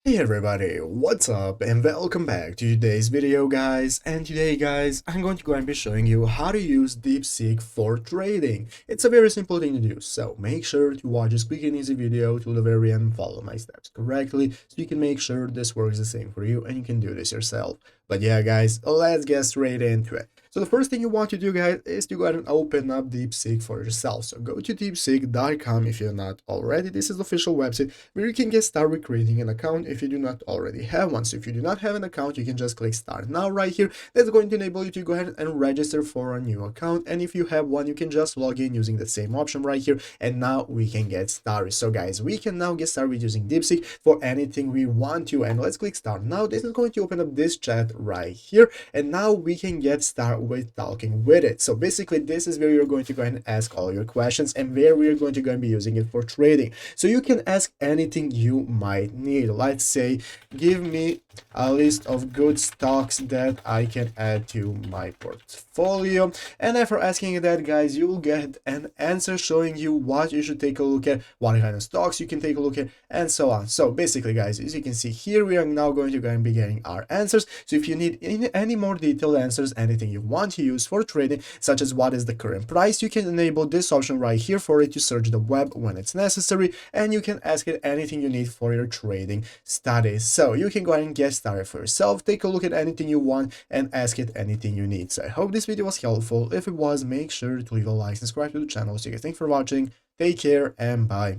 Hey everybody, what's up and welcome back to today's video guys. And today guys, I'm going to go and be showing you how to use DeepSeek for trading. It's a very simple thing to do, so make sure to watch this quick and easy video to the very end, follow my steps correctly so you can make sure this works the same for you and you can do this yourself. But yeah guys, let's get straight into it. So the first thing you want to do guys is to go ahead and open up DeepSeek for yourself. So go to deepseek.com if you're not already. This is the official website where you can get started creating an account if you do not already have one. So if you do not have an account, you can just click start now right here. That's going to enable you to go ahead and register for a new account. And if you have one, you can just log in using the same option right here. And now we can get started. So guys, we can now get started with using DeepSeek for anything we want to. And let's click start now. This is going to open up this chat right here. And now we can get started with talking with it. So basically this is where you're going to go ahead and ask all your questions and where we're going to go and be using it for trading. So you can ask anything you might need. Let's say, give me a list of good stocks that I can add to my portfolio. And after asking that, guys, you'll get an answer showing you what you should take a look at, what kind of stocks you can take a look at, and so on. So basically, guys, as you can see here, we are now going to go and be getting our answers. So if you need any more detailed answers, anything you want to use for trading, such as what is the current price, you can enable this option right here for it to search the web when it's necessary, and you can ask it anything you need for your trading studies. So you can go ahead and get started for yourself, take a look at anything you want, and ask it anything you need. So I hope this video was helpful. If it was, make sure to leave a like, subscribe to the channel. So you guys, thanks for watching, take care, and bye.